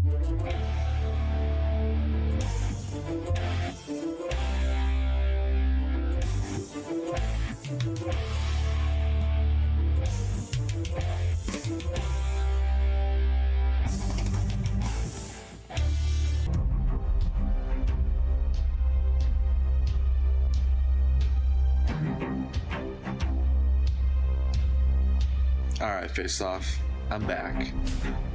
Alright, face off. I'm back.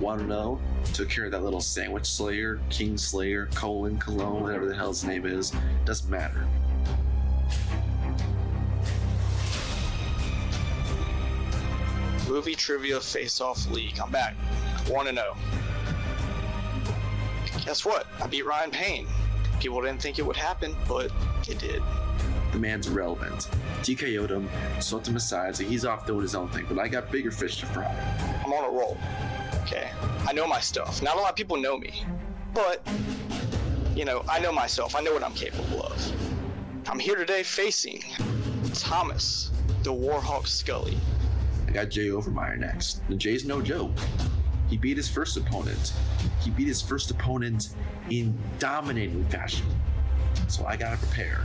Want to know? Took care of that little sandwich slayer, king slayer, colon, cologne, whatever the hell his name is. Doesn't matter. Movie Trivia Face-Off League. I'm back. 1-0. Guess what? I beat Ryan Payne. People didn't think it would happen, but it did. The man's irrelevant. TKO'd him, swept him aside, so he's off doing his own thing, but I got bigger fish to fry. I'm on a roll. Okay? I know my stuff. Not a lot of people know me, but, you know, I know myself. I know what I'm capable of. I'm here today facing Thomas, the Warhawk Scully. I got Jay Overmyer next. And Jay's no joke. He beat his first opponent. He beat his first opponent in dominating fashion. So I gotta prepare.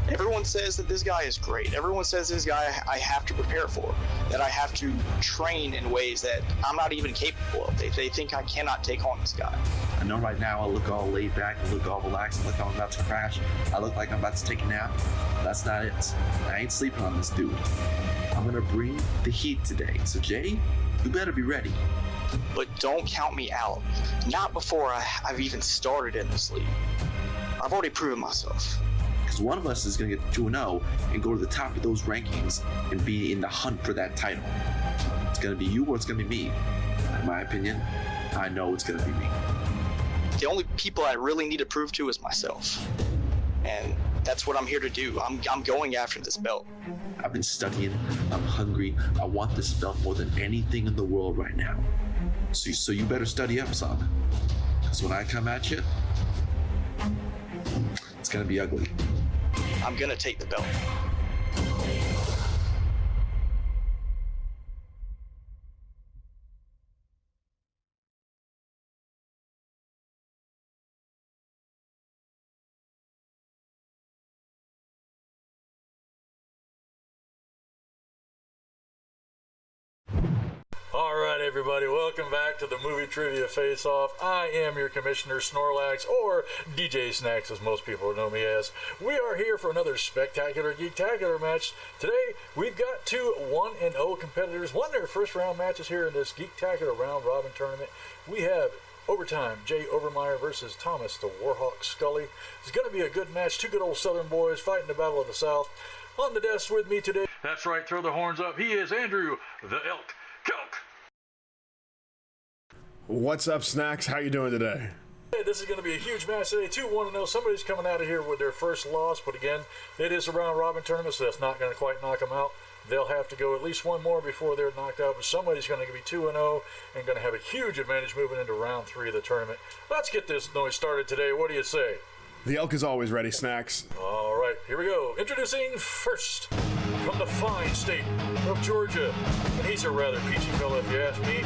Everyone says that this guy is great. Everyone says this guy I have to prepare for, that I have to train in ways that I'm not even capable of. They think I cannot take on this guy. I know right now I look all laid back, I look all relaxed, I look like I'm about to crash, I look like I'm about to take a nap. That's not it. I ain't sleeping on this dude. I'm gonna bring the heat today. So Jay, you better be ready. But don't count me out. Not before I've even started in this league. I've already proven myself. Because one of us is going to get 2-0 and go to the top of those rankings and be in the hunt for that title. It's going to be you or it's going to be me. In my opinion, I know it's going to be me. The only people I really need to prove to is myself. And that's what I'm here to do. I'm going after this belt. I've been studying. I'm hungry. I want this belt more than anything in the world right now. So you better study up, son. Because when I come at you, it's going to be ugly. I'm gonna take the belt. Alright everybody, welcome back to the Movie Trivia Face-Off. I am your Commissioner Snorlax, or DJ Snacks as most people know me as. We are here for another spectacular Geektacular match. Today, we've got two 1-0 competitors, won their first round matches here in this Geektacular round robin tournament. We have Overtime, Jay Overmyer versus Thomas, the Warhawk Scully. It's going to be a good match, two good old Southern boys fighting the Battle of the South. On the desk with me today, that's right, throw the horns up, he is Andrew, the Elk. Coke. What's up, Snacks? How you doing today? Hey, this is going to be a huge match today. 2-1-0. Somebody's coming out of here with their first loss, but again, it is a round robin tournament, so that's not going to quite knock them out. They'll have to go at least one more before they're knocked out, but somebody's going to be 2-0 and going to have a huge advantage moving into round 3 of the tournament. Let's get this noise started today. What do you say? The Elk is always ready, Snacks. All right, here we go. Introducing first, from the fine state of Georgia, and he's a rather peachy fellow if you ask me.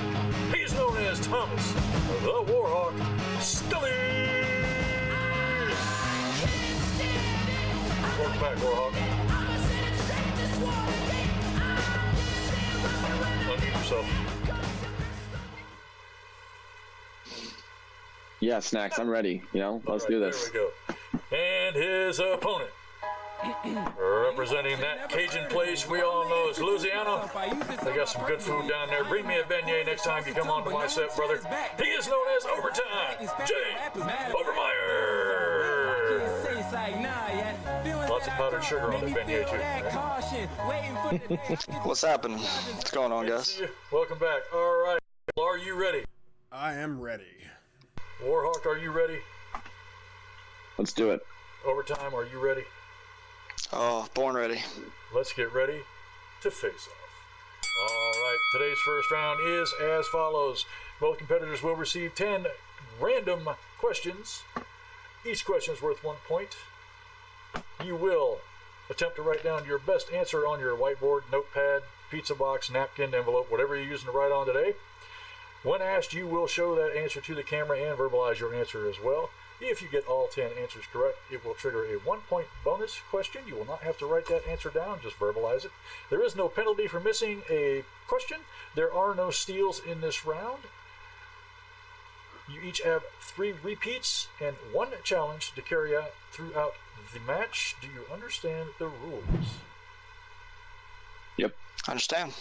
He's known as Thomas, the Warhawk Scully. Welcome back, Warhawk. Unmute yourself. Yeah, Snacks, I'm ready. You know, let's do this. There we go. And his opponent, representing that Cajun place we all know is Louisiana. They got some good food down there. Bring me a beignet next time you come on to my set, brother. He is known as Overtime, Jay Overmyer. Lots of powdered sugar on the beignet, too. What's happening? What's going on, guys? Welcome back. All right. Are you ready? I am ready. Warhawk, are you ready? Let's do it. Overtime, are you ready? Oh, born ready. Let's get ready to face off. All right, today's first round is as follows. Both competitors will receive 10 random questions. Each question is worth 1 point. You will attempt to write down your best answer on your whiteboard, notepad, pizza box, napkin, envelope, whatever you're using to write on today. When asked, you will show that answer to the camera and verbalize your answer as well. If you get all 10 answers correct, it will trigger a 1-point bonus question. You will not have to write that answer down, just verbalize it. There is no penalty for missing a question. There are no steals in this round. You each have 3 repeats and 1 challenge to carry out throughout the match. Do you understand the rules? Yep. I understand.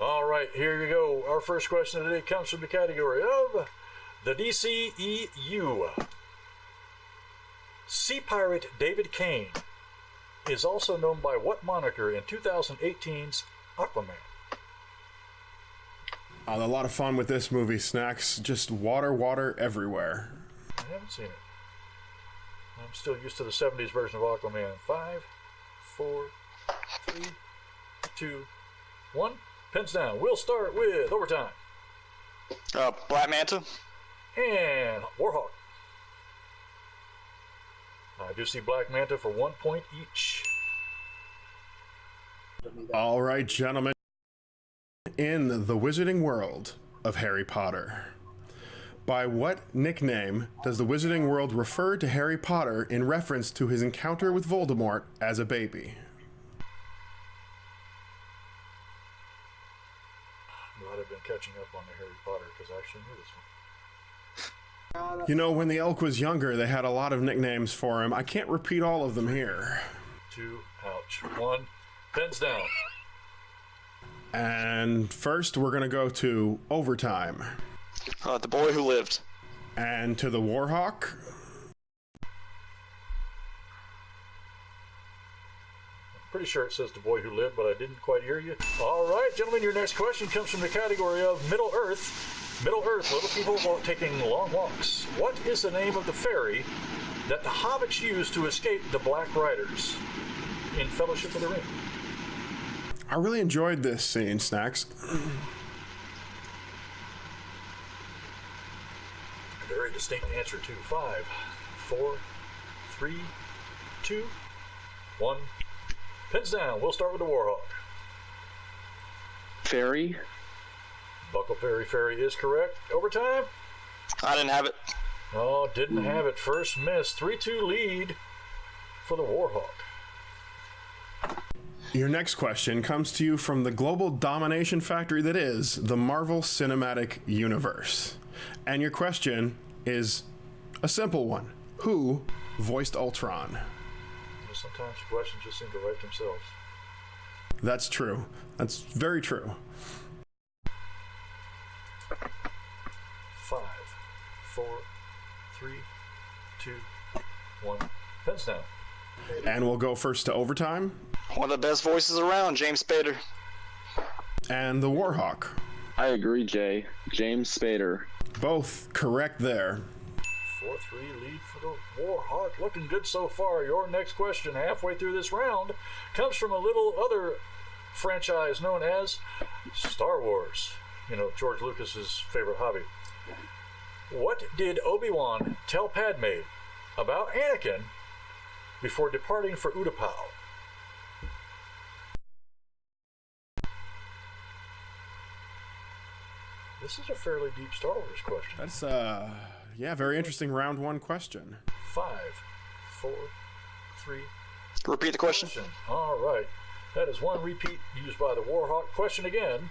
All right, here you go. Our first question today comes from the category of the DCEU. Sea Pirate David Kane is also known by what moniker in 2018's Aquaman? A lot of fun with this movie, Snacks. Just water everywhere. I haven't seen it. I'm still used to the 70s version of Aquaman. 5, 4, 3, 2, 1. Pens down. We'll start with overtime. Black Manta. And Warhawk. I do see Black Manta for 1 point each. All right, gentlemen. In the wizarding world of Harry Potter, by what nickname does the wizarding world refer to Harry Potter in reference to his encounter with Voldemort as a baby? Glad I've been catching up on the Harry Potter because I actually knew this one. You know, when the elk was younger, they had a lot of nicknames for him. I can't repeat all of them here. 2, ouch. 1, pens down. And first, we're going to go to overtime. The Boy Who Lived. And to the Warhawk. Pretty sure it says The Boy Who Lived, but I didn't quite hear you. All right, gentlemen, your next question comes from the category of Middle Earth. Middle Earth, little people taking long walks. What is the name of the ferry that the hobbits used to escape the Black Riders in Fellowship of the Ring? I really enjoyed this scene, Snacks. A very distinct answer too. 5, 4, 3, 2, 1. Pins down. We'll start with the Warhawk. Fairy. Buckle Ferry is correct. Overtime? I didn't have it. Oh, didn't have it. First miss. 3-2 lead for the Warhawk. Your next question comes to you from the global domination factory that is the Marvel Cinematic Universe. And your question is a simple one. Who voiced Ultron? Sometimes the questions just seem to write themselves. That's true. That's very true. 5, 4, 3, 2, 1. Pens down. And we'll go first to overtime. One of the best voices around, James Spader. And the Warhawk. I agree, Jay. James Spader. Both correct there. 4-3 lead for the Warhawk. Looking good so far. Your next question, halfway through this round, comes from a little other franchise known as Star Wars. You know, George Lucas's favorite hobby. What did Obi-Wan tell Padme about Anakin before departing for Utapau? This is a fairly deep Star Wars question. That's, yeah, very interesting round one question. 5, 4, 3. Repeat the question. All right. That is one repeat used by the Warhawk. Question again.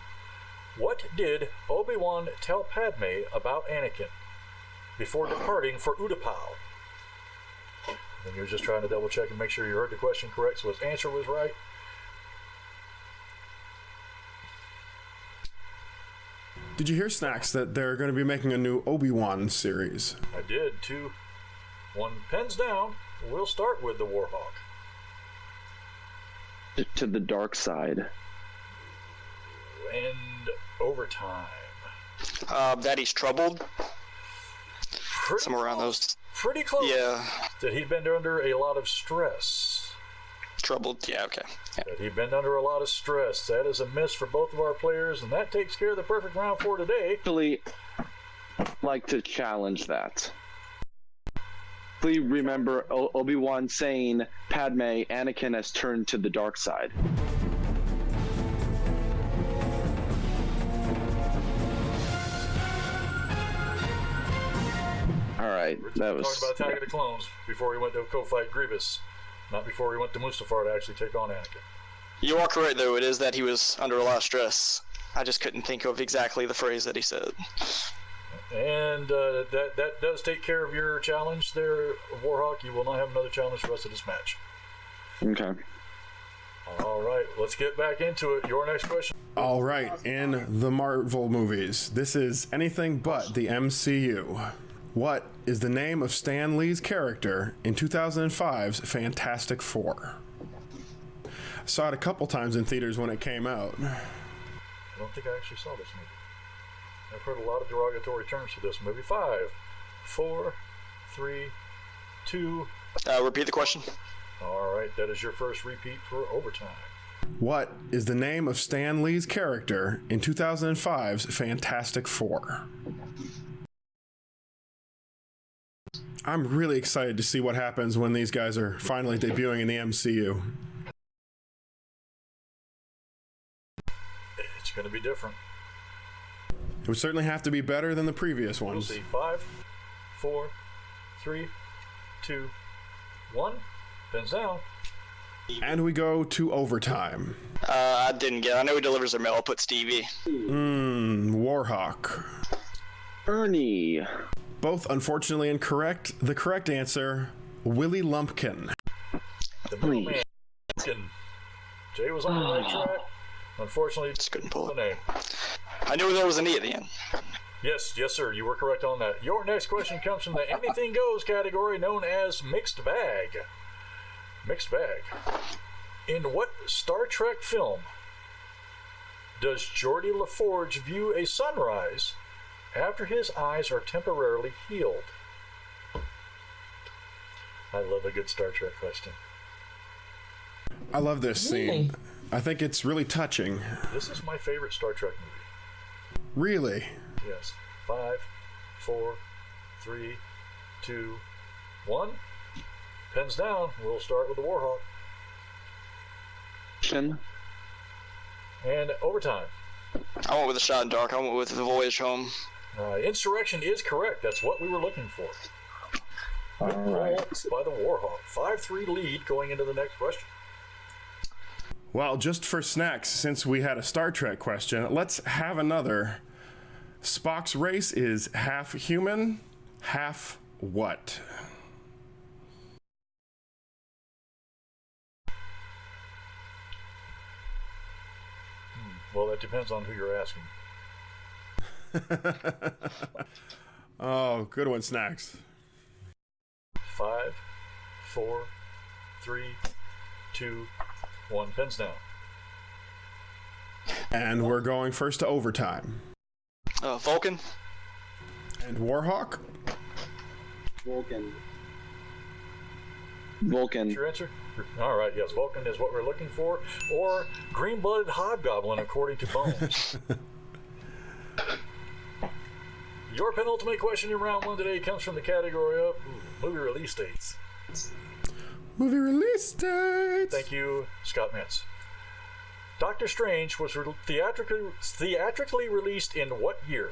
What did Obi-Wan tell Padme about Anakin before departing for Utapau? And he was just trying to double check and make sure you heard the question correct, so his answer was right. Did you hear, Snacks, that they're going to be making a new Obi-Wan series? I did. 2, 1. Pens down. We'll start with the Warhawk. To the dark side. And overtime. That he's troubled. Pretty Somewhere around close. those. Pretty close. Yeah. That he'd been under a lot of stress. Troubled. Yeah, okay. Yeah. That he'd been under a lot of stress. That is a miss for both of our players, and that takes care of the perfect round for today. Actually, like to challenge that. Please remember Obi-Wan saying, Padme, Anakin has turned to the dark side. All right, We're that was. talking about Attack of the Clones before he went to go fight Grievous, not before he went to Mustafar to actually take on Anakin. You are correct, though. It is that he was under a lot of stress. I just couldn't think of exactly the phrase that he said. And that does take care of your challenge there, Warhawk. You will not have another challenge for the rest of this match. Okay. All right, let's get back into it. Your next question. All right, in the Marvel movies, this is anything but the MCU. What is the name of Stan Lee's character in 2005's Fantastic Four? I saw it a couple times in theaters when it came out. I don't think I actually saw this movie. I've heard a lot of derogatory terms for this movie. 5, 4, 3, 2. Repeat the question. All right, that is your first repeat for overtime. What is the name of Stan Lee's character in 2005's Fantastic Four? I'm really excited to see what happens when these guys are finally debuting in the MCU. It's going to be different. It would certainly have to be better than the previous We'll ones. see. 5, 4, 3, 2, 1. Pins down. And we go to overtime. I didn't get it. I know he delivers their mail. I'll put Stevie. Warhawk. Ernie. Both unfortunately incorrect. The correct answer, Willie Lumpkin. The middleman. Jay was on the right track. Unfortunately, Just couldn't pull the it. name. I knew there was an E at the end. Yes, sir. You were correct on that. Your next question comes from the anything goes category known as mixed bag. Mixed bag. In what Star Trek film does Geordi LaForge view a sunrise after his eyes are temporarily healed? I love a good Star Trek question. I love this scene. Really? I think it's really touching. This is my favorite Star Trek movie. Really? Yes. 5, 4, 3, 2, 1. Pens down. We'll start with the Warhawk. And overtime. I went with a shot in dark. I went with the voyage home. Insurrection is correct. That's what we were looking for. Good call by the Warhawk. 5-3 lead going into the next question. Well, just for snacks, since we had a Star Trek question, let's have another. Spock's race is half human, half what? Well, that depends on who you're asking. Oh, good one, Snacks. 5, 4, 3, 2, 1. Pens down. And we're going first to overtime. Vulcan. And Warhawk? Vulcan. What's your answer? All right, yes, Vulcan is what we're looking for. Or green-blooded hobgoblin, according to Bones. Your penultimate question in round 1 today comes from the category of movie release dates. Movie release dates. Thank you, Scott Mintz. Doctor Strange was theatrically released in what year?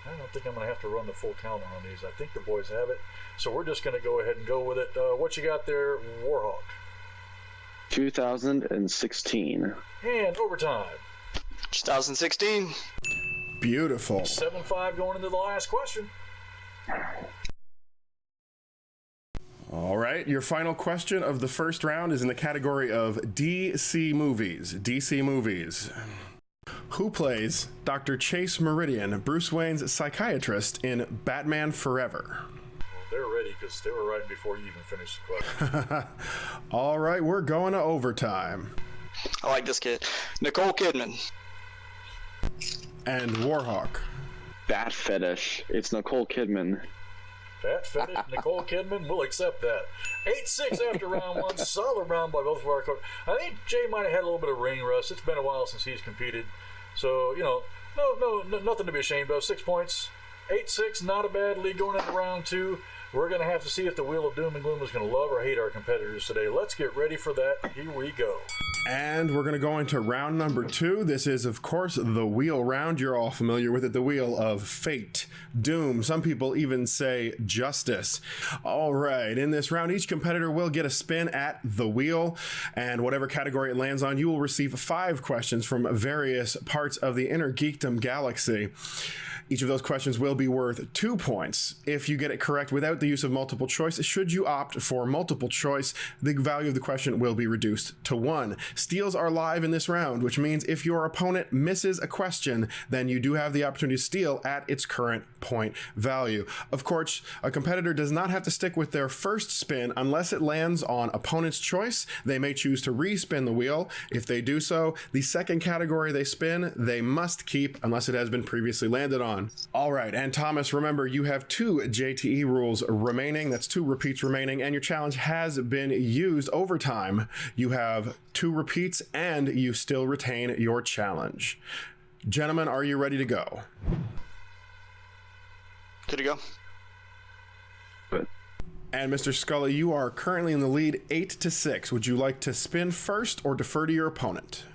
I don't think I'm going to have to run the full counter on these. I think the boys have it. So we're just going to go ahead and go with it. What you got there, Warhawk? 2016. And overtime. 2016. Beautiful. 7-5 going into the last question. All right, your final question of the first round is in the category of DC movies. DC movies. Who plays Dr. Chase Meridian, Bruce Wayne's psychiatrist in Batman Forever? Well, they're ready because they were right before you even finished the question. All right, we're going to overtime. I like this kid. Nicole Kidman. And Warhawk. Bat fetish. It's Nicole Kidman. Fat fetish, Nicole Kidman, we'll accept that. 8-6 after round 1. Solid round by both of our coaches. I think Jay might have had a little bit of ring rust. It's been a while since he's competed. So, no, nothing to be ashamed of. 6 points. 8-6, not a bad lead going into round 2. We're going to have to see if the Wheel of Doom and Gloom is going to love or hate our competitors today. Let's get ready for that. Here we go. And we're going to go into round number 2. This is, of course, the wheel round. You're all familiar with it. The wheel of fate, doom. Some people even say justice. All right. In this round, each competitor will get a spin at the wheel. And whatever category it lands on, you will receive 5 questions from various parts of the inner geekdom galaxy. Each of those questions will be worth 2 points. If you get it correct without the use of multiple choice, should you opt for multiple choice, the value of the question will be reduced to 1. Steals are live in this round, which means if your opponent misses a question, then you do have the opportunity to steal at its current point value. Of course, a competitor does not have to stick with their first spin unless it lands on opponent's choice. They may choose to re-spin the wheel. If they do so, the second category they spin, they must keep unless it has been previously landed on. All right, and Thomas, remember you have 2 JTE rules remaining. That's 2 repeats remaining, and your challenge has been used over time. You have 2 repeats, and you still retain your challenge. Gentlemen, are you ready to go? Good to go. Good. And Mr. Scully, you are currently in the lead 8-6. Would you like to spin first or defer to your opponent?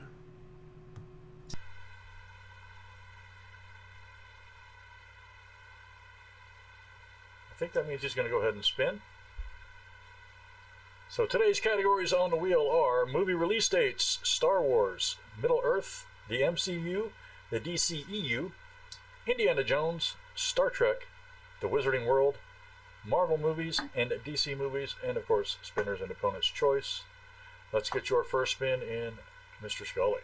I think that means he's going to go ahead and spin. So today's categories on the wheel are movie release dates: Star Wars, Middle Earth, the MCU, the DCEU, Indiana Jones, Star Trek, the Wizarding World, Marvel movies and DC movies, and of course, spinners and opponent's choice. Let's get your first spin in, Mr. Scully.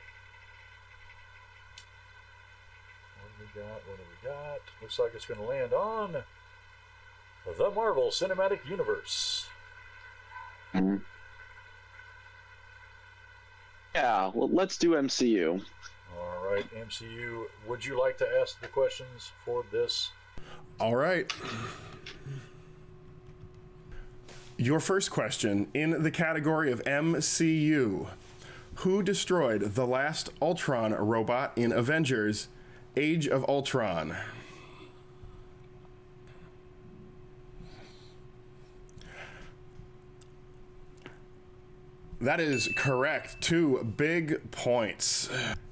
What do we got? What do we got? Looks like it's going to land on the Marvel Cinematic Universe. Yeah, well, let's do MCU. All right, MCU, would you like to ask the questions for this? All right. Your first question in the category of MCU. Who destroyed the last Ultron robot in Avengers Age of Ultron? That is correct. 2 big points.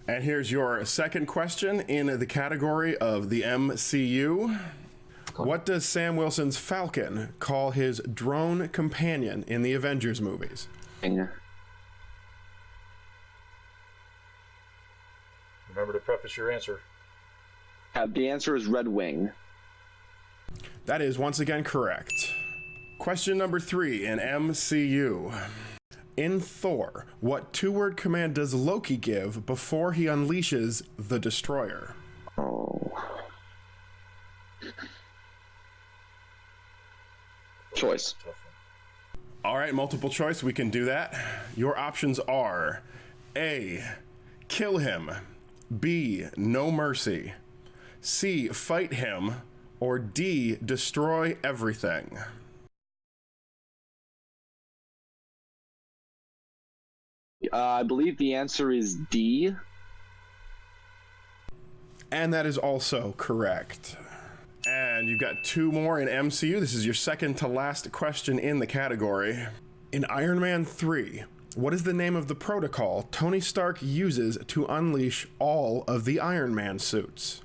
And here's your second question in the category of the MCU. What does Sam Wilson's Falcon call his drone companion in the Avengers movies? Remember to preface your answer. The answer is Red Wing. That is once again correct. Question number 3 in MCU. In Thor, what 2-word command does Loki give before he unleashes the Destroyer? Oh. Choice. All right, multiple choice, we can do that. Your options are A, kill him, B, no mercy, C, fight him, or D, destroy everything. I believe the answer is D. And that is also correct. And you've got 2 more in MCU. This is your second to last question in the category. In Iron Man 3, what is the name of the protocol Tony Stark uses to unleash all of the Iron Man suits?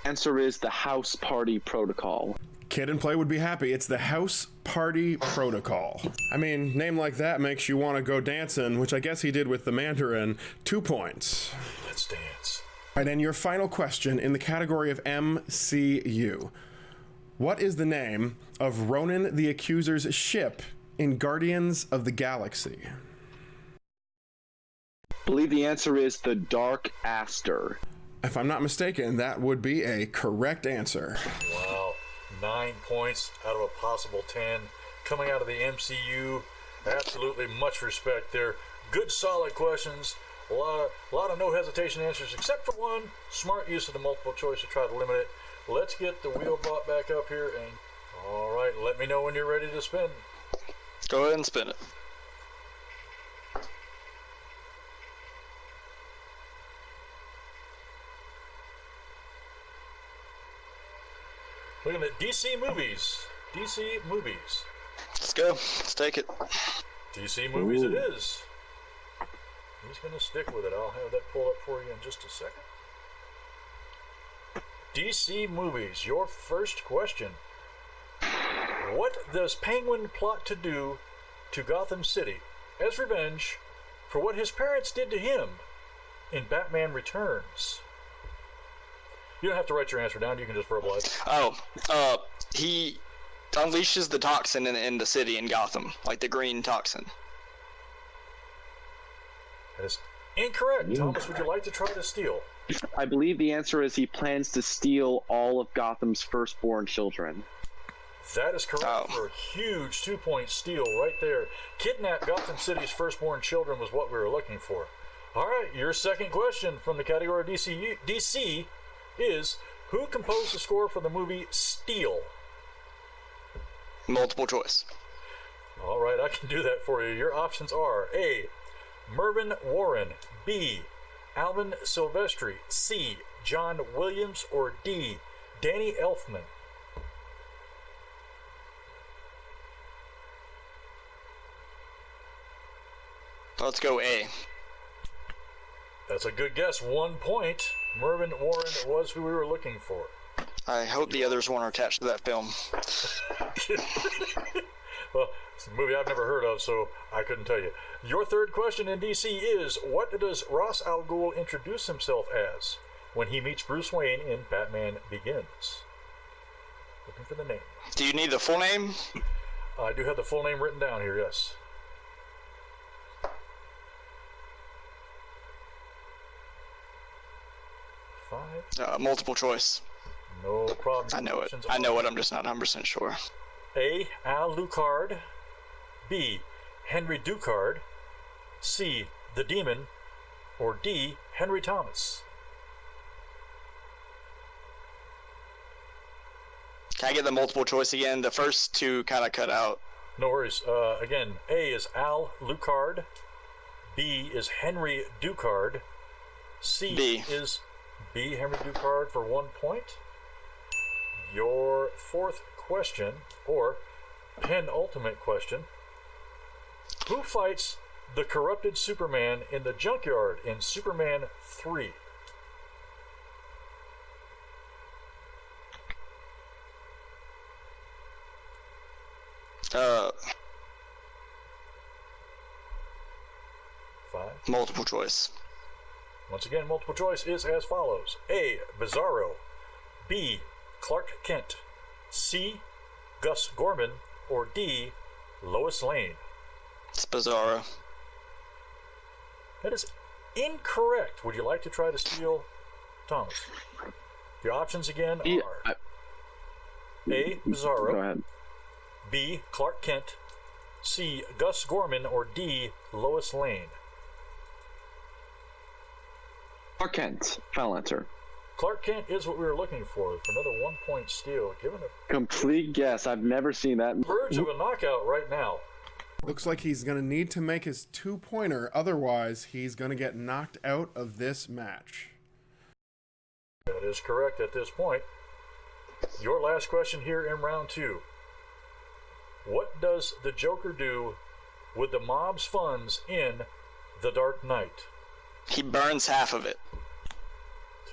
Answer is the House Party Protocol. Kid and Play would be happy. It's the House Party Protocol. I mean, name like that makes you want to go dancing, which I guess he did with the Mandarin. 2 points. Let's dance. All right, and your final question in the category of MCU. What is the name of Ronan the Accuser's ship in Guardians of the Galaxy? I believe the answer is the Dark Aster. If I'm not mistaken, that would be a correct answer. Wow, 9 points out of a possible 10. Coming out of the MCU, absolutely much respect there. Good, solid questions. A lot of no hesitation answers, except for one. Smart use of the multiple choice to try to limit it. Let's get the wheel brought back up here, and all right, let me know when you're ready to spin. Go ahead and spin it. Looking at DC movies. DC movies. Let's go. Let's take it. DC movies it is. He's going to stick with it. I'll have that pulled up for you in just a second. DC movies, your first question. What does Penguin plot to do to Gotham City as revenge for what his parents did to him in Batman Returns? You don't have to write your answer down. You can just verbalize. He unleashes the toxin in the city in Gotham, like the green toxin. That is incorrect. Thomas, would you like to try to steal? I believe the answer is he plans to steal all of Gotham's firstborn children. That is correct for a huge 2-point steal right there. Kidnap Gotham City's firstborn children was what we were looking for. All right, your second question from the category DC is, who composed the score for the movie Steel? Multiple choice. All right, I can do that for you. Your options are A, Mervyn Warren, B, Alvin Silvestri, C, John Williams, or D, Danny Elfman. Let's go A. That's a good guess. 1 point. Mervyn Warren was who we were looking for. I hope the others weren't attached to that film. Well, it's a movie I've never heard of, so I couldn't tell you. Your third question in DC is, what does Ra's al Ghul introduce himself as when he meets Bruce Wayne in Batman Begins? Looking for the name. Do you need the full name? I do have the full name written down here, yes. Multiple choice. No problem. I know it. I know it. I'm just not 100% sure. A, Alucard. B, Henry Ducard. C, the Demon. Or D, Henry Thomas. Can I get the multiple choice again? The first two kind of cut out. No worries. Again, A is Alucard. B is Henry Ducard. C B. is B, Henry Ducard, for 1 point. Your fourth question, or penultimate question. Who fights the corrupted Superman in the junkyard in Superman 3? Five. Multiple choice. Once again, multiple choice is as follows. A, Bizarro. B, Clark Kent. C, Gus Gorman. Or D, Lois Lane. It's Bizarro. That is incorrect. Would you like to try to steal, Thomas? The options again are A, Bizarro. Go ahead. B, Clark Kent. C, Gus Gorman. Or D, Lois Lane. Clark Kent. Final answer. Clark Kent is what we were looking for another 1 point steal. Given a Complete guess. I've never seen that. verge of a knockout right now. Looks like he's going to need to make his 2-pointer, otherwise he's going to get knocked out of this match. That is correct at this point. Your last question here in round 2. What does the Joker do with the mob's funds in The Dark Knight? He burns half of it.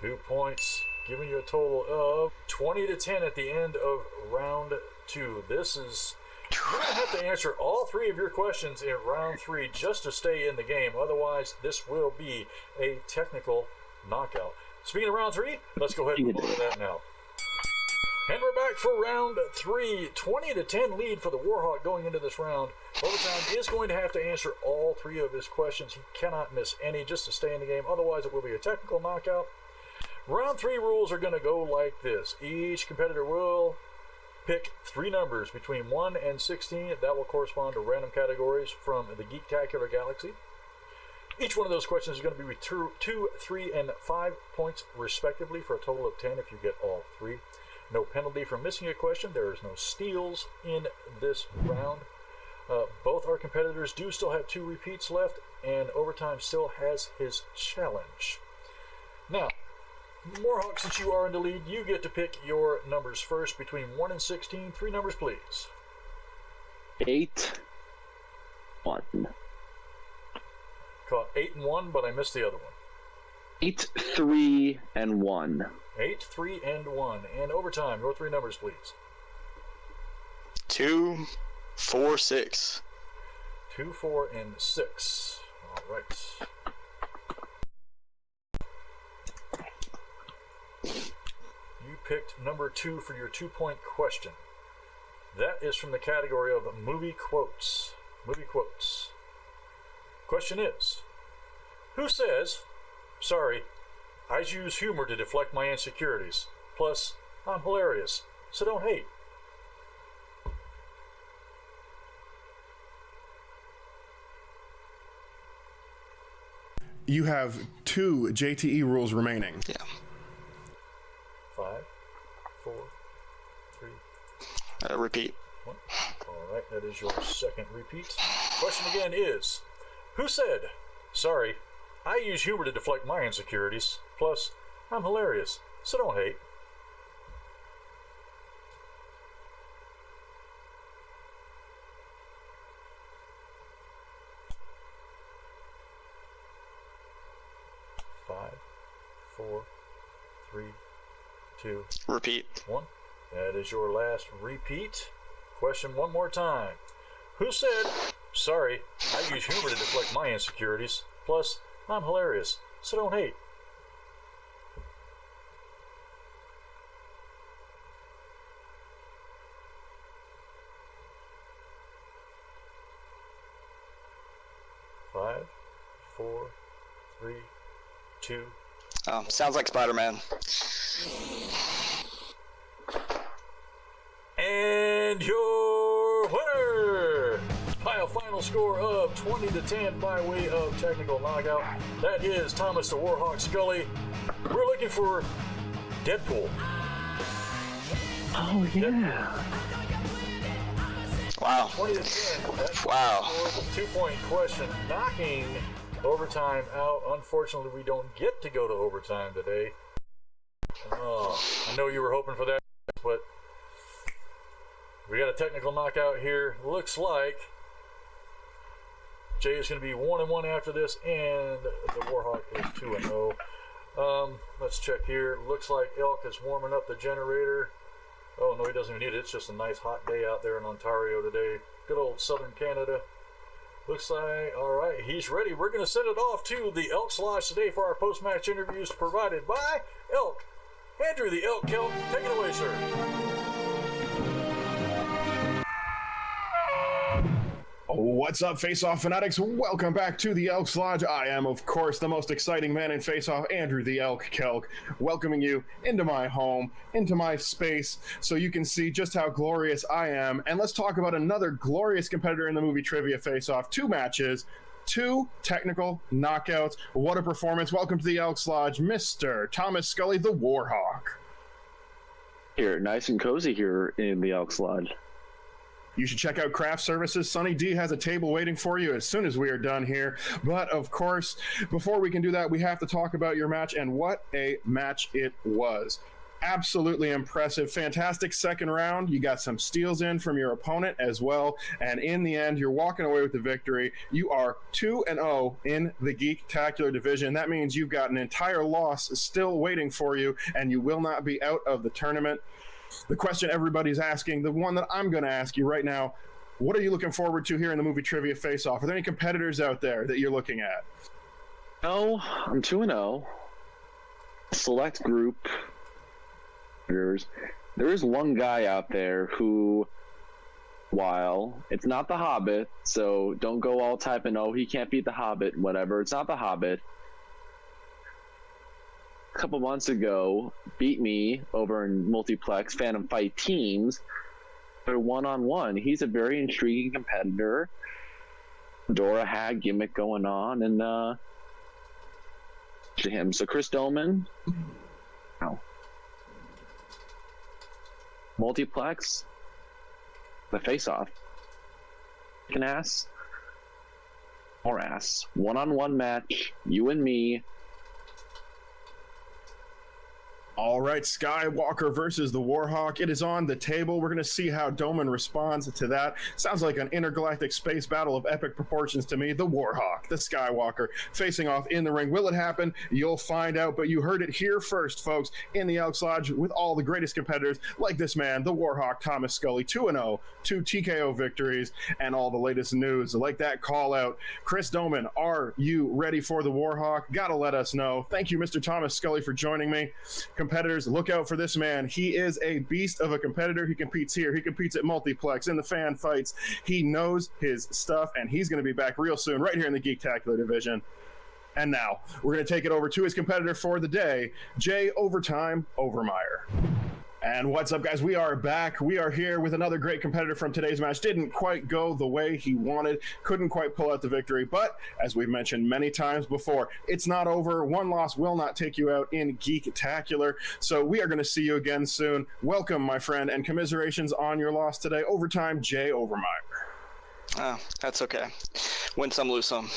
2 points, giving you a total of 20-10 at the end of round 2. This is... You're going to have to answer all 3 of your questions in round 3 just to stay in the game. Otherwise, this will be a technical knockout. Speaking of round 3, let's go ahead and move on to that now. And we're back for round 3. 20-10 lead for the Warhawk going into this round. Overtime is going to have to answer all 3 of his questions. He cannot miss any just to stay in the game. Otherwise, it will be a technical knockout. Round 3 rules are going to go like this. Each competitor will pick 3 numbers between 1 and 16. That will correspond to random categories from the Geektacular galaxy. Each one of those questions is going to be 2, 3, and 5 points respectively for a total of 10 if you get all 3. No penalty for missing a question. There is no steals in this round. Both our competitors do still have 2 repeats left, and Overtime still has his challenge. Now, Warhawk, since you are in the lead, you get to pick your numbers first between 1 and 16. 3 numbers, please. 8, 1. Caught 8 and 1, but I missed the other one. 8, 3, and 1. 8, 3, and 1. And overtime, your 3 numbers, please. 2, 4, 6. 2, 4, and 6. All right. You picked number 2 for your 2-point question. That is from the category of movie quotes. Movie quotes. Question is, who says, sorry, I use humor to deflect my insecurities. Plus, I'm hilarious, so don't hate. You have 2 JTE rules remaining. Yeah. 5, 4, 3, Repeat. 1. All right, that is your second repeat. Question again is, who said, sorry, I use humor to deflect my insecurities. Plus, I'm hilarious, so don't hate. Five, 4, 3, 2, Repeat. 1. That is your last repeat. Question one more time. Who said, sorry, I use humor to deflect my insecurities. Plus, I'm hilarious, so don't hate. Five, 4, 3, 2. Oh, sounds like Spider-Man. And your winner by a final score of 20-10 by way of technical knockout. That is Thomas the Warhawk Scully. We're looking for Deadpool. Oh, yeah. Wow. 20-10. That's Wow. the 2-point question. Knocking overtime out. Unfortunately, we don't get to go to overtime today. Oh, I know you were hoping for that, but we got a technical knockout here. Looks like Jay is going to be 1-1 after this, and the Warhawk is 2-0. Let's check here. Looks like Elk is warming up the generator. Oh, no, he doesn't even need it. It's just a nice hot day out there in Ontario today. Good old southern Canada. Looks like, all right, he's ready. We're going to send it off to the Elks Lodge today for our post-match interviews provided by Elk. Andrew the Elk Kelk, take it away, sir. What's up, Face-Off fanatics? Welcome back to the Elks Lodge. I am, of course, the most exciting man in Face-Off, Andrew the Elk Kelk, welcoming you into my home, into my space, so you can see just how glorious I am. And let's talk about another glorious competitor in the movie trivia Face-Off. 2 matches, 2 technical knockouts. What a performance. Welcome to the Elks Lodge, Mr. Thomas Scully, the Warhawk. Here, nice and cozy here in the Elks Lodge. You should check out Craft Services. Sunny D has a table waiting for you as soon as we are done here. But, of course, before we can do that, we have to talk about your match, and what a match it was. Absolutely impressive. Fantastic second round. You got some steals in from your opponent as well. And in the end, you're walking away with the victory. You are 2-0 in the Geektacular division. That means you've got an entire loss still waiting for you, and you will not be out of the tournament. The question everybody's asking, the one that I'm going to ask you right now, what are you looking forward to here in the movie trivia face-off? Are there any competitors out there that you're looking at? No, I'm 2-0. Select group. There is one guy out there who, while it's not the Hobbit, so don't go all typing, oh, he can't beat the Hobbit, whatever. It's not the Hobbit. A couple months ago, beat me over in multiplex Phantom Fight Teams. They're one-on-one. He's a very intriguing competitor. Dora had gimmick going on, and to him. So Chris Doman. Oh. Multiplex. The face-off. An ass. Or ass. One-on-one match. You and me. All right, Skywalker versus the Warhawk. It is on the table. We're going to see how Doman responds to that. Sounds like an intergalactic space battle of epic proportions to me. The Warhawk, the Skywalker, facing off in the ring. Will it happen? You'll find out, but you heard it here first, folks, in the Elks Lodge with all the greatest competitors like this man, the Warhawk, Thomas Scully, 2-0, 2 TKO victories, and all the latest news like that call out. Chris Doman, are you ready for the Warhawk? Gotta let us know. Thank you, Mr. Thomas Scully, for joining me. Competitors, look out for this man. He is a beast of a competitor. He competes here. He competes at Multiplex, in the fan fights. He knows his stuff, and he's going to be back real soon right here in the Geektacular division. And now, we're going to take it over to his competitor for the day, Jay Overtime Overmyer. And what's up, guys? We are back. We are here with another great competitor from today's match. Didn't quite go the way he wanted, couldn't quite pull out the victory, but as we've mentioned many times before, it's not over. One loss will not take you out in Geektacular, so we are going to see you again soon. Welcome, my friend, and commiserations on your loss today. Overtime, Jay Overmyer. Oh, that's okay. Win some, lose some.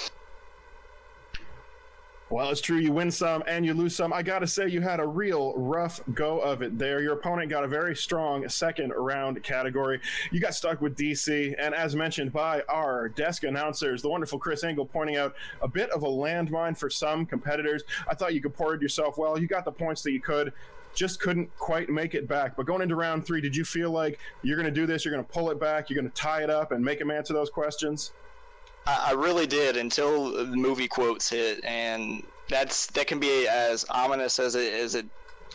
Well, it's true. You win some and you lose some. I got to say, you had a real rough go of it there. Your opponent got a very strong second round category. You got stuck with DC. And as mentioned by our desk announcers, the wonderful Chris Engel pointing out a bit of a landmine for some competitors. I thought you comported yourself well. You got the points that you could. Just couldn't quite make it back. But going into round 3, did you feel like you're going to do this? You're going to pull it back? You're going to tie it up and make him answer those questions? I really did until the movie quotes hit, and that can be as ominous as it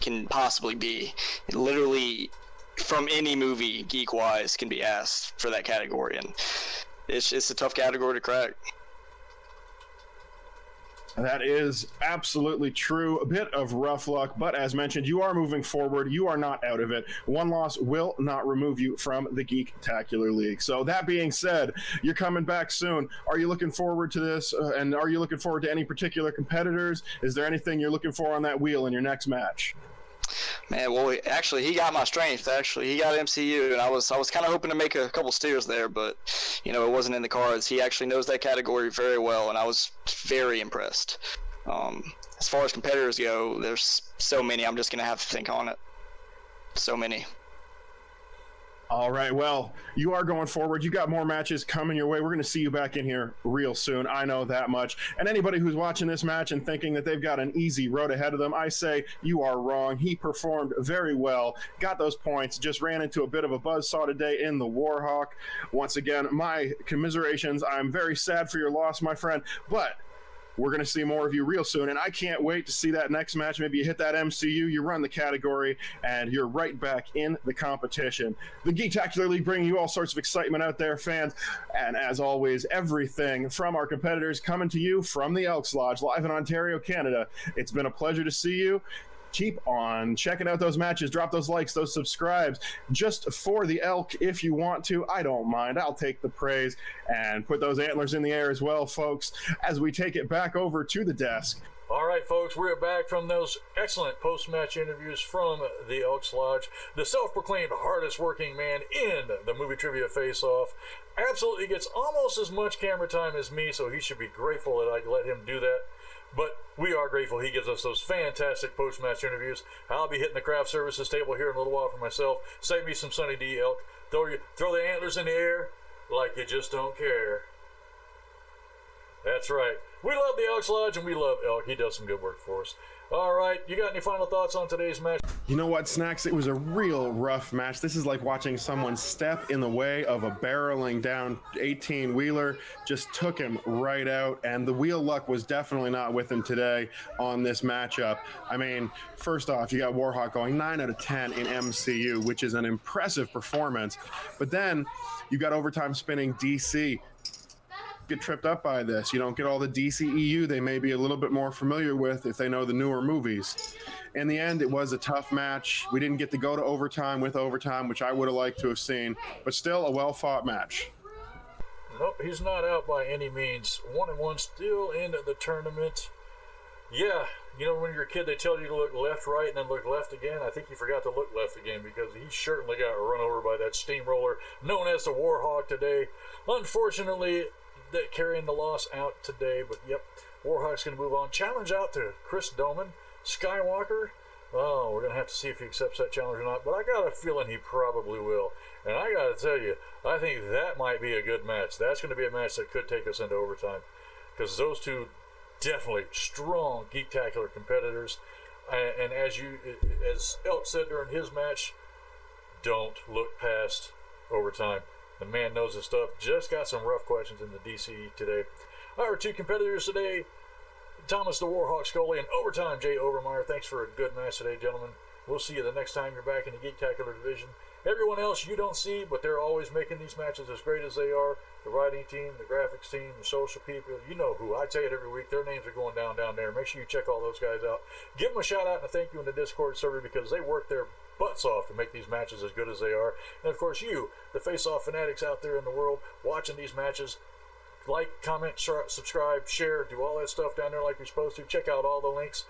can possibly be. It literally, from any movie, geek-wise, can be asked for that category, and it's a tough category to crack. That is absolutely true. A bit of rough luck, but as mentioned, you are moving forward. You are not out of it. One loss will not remove you from the Geektacular League. So that being said, you're coming back soon. Are you looking forward to this? And are you looking forward to any particular competitors? Is there anything you're looking for on that wheel in your next match? Man, well, actually, he got my strength. Actually, he got MCU, and I was kind of hoping to make a couple steers there, but it wasn't in the cards. He actually knows that category very well, and I was very impressed. As far as competitors go, there's so many. I'm just gonna have to think on it. So many. All right, well, you are going forward. You got more matches coming your way. We're going to see you back in here real soon. I know that much. And anybody who's watching this match and thinking that they've got an easy road ahead of them, I say you are wrong. He performed very well, got those points, just ran into a bit of a buzzsaw today in the Warhawk. Once again, my commiserations. I'm very sad for your loss, my friend, but we're going to see more of you real soon, and I can't wait to see that next match. Maybe you hit that MCU, you run the category, and you're right back in the competition. The Geektacular League bringing you all sorts of excitement out there, fans, and as always, everything from our competitors coming to you from the Elks Lodge, live in Ontario, Canada. It's been a pleasure to see you. Keep on checking out those matches. Drop those likes, those subscribes, just for the elk if you want to. I don't mind. I'll take the praise and put those antlers in the air as well, folks, as we take it back over to the desk. All right, folks, we're back from those excellent post-match interviews from the Elks Lodge. The self-proclaimed hardest working man in the Movie Trivia Face-Off absolutely gets almost as much camera time as me, so he should be grateful that I let him do that. But we are grateful he gives us those fantastic post-match interviews. I'll be hitting the craft services table here in a little while for myself. Save me some Sunny D elk. Throw the antlers in the air like you just don't care. That's right. We love the Elks Lodge and we love Elk. He does some good work for us. All right, you got any final thoughts on today's match? You know what, Snacks? It was a real rough match. This is like watching someone step in the way of a barreling down 18-wheeler. Just took him right out, and the wheel luck was definitely not with him today on this matchup. I mean, first off, you got Warhawk going 9 out of 10 in MCU, which is an impressive performance. But then you got overtime spinning DC. Get tripped up by this. You don't get all the DCEU they may be a little bit more familiar with if they know the newer movies. In the end, it was a tough match. We didn't get to go to overtime with overtime, which I would have liked to have seen, but still a well-fought match. Nope, he's not out by any means. 1-1 still in the tournament. Yeah, when you're a kid, they tell you to look left, right, and then look left again. I think he forgot to look left again because he certainly got run over by that steamroller known as the Warhawk today. Unfortunately, that carrying the loss out today, but yep, Warhawk's going to move on. Challenge out to Chris Doman. Skywalker, Oh, we're going to have to see if he accepts that challenge or not, but I got a feeling he probably will. And I got to tell you, I think that might be a good match. That's going to be a match that could take us into overtime, because those two definitely strong Geektacular competitors. And as Elk said during his match, don't look past overtime. The man knows his stuff. Just got some rough questions in the DCE today. Our two competitors today, Thomas the Warhawk Scully and Overtime Jay Overmyer. Thanks for a good match today, gentlemen. We'll see you the next time you're back in the Geektacular division. Everyone else you don't see, but they're always making these matches as great as they are. The writing team, the graphics team, the social people, you know who. I say it every week. Their names are going down there. Make sure you check all those guys out. Give them a shout out and a thank you in the Discord server, because they work their butts off to make these matches as good as they are. And of course you, the face-off fanatics out there in the world, watching these matches, like, comment, subscribe, share, do all that stuff down there like you're supposed to. Check out all the links.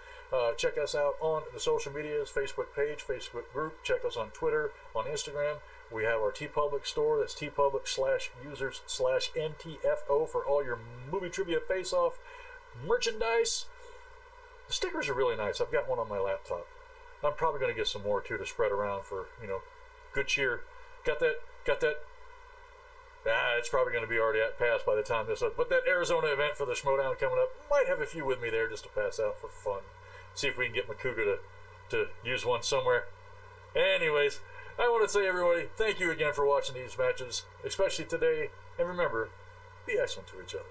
Check us out on the social medias, Facebook page, Facebook group. Check us on Twitter, on Instagram. We have our TeePublic store. That's TeePublic/users/NTFO for all your movie trivia face-off merchandise. The stickers are really nice. I've got one on my laptop. I'm probably going to get some more too to spread around for, good cheer. Got that. It's probably going to be already past by the time this up. But that Arizona event for the Schmodown coming up, might have a few with me there just to pass out for fun. See if we can get Makuga to use one somewhere. Anyways, I want to say, everybody, thank you again for watching these matches, especially today. And remember, be excellent to each other.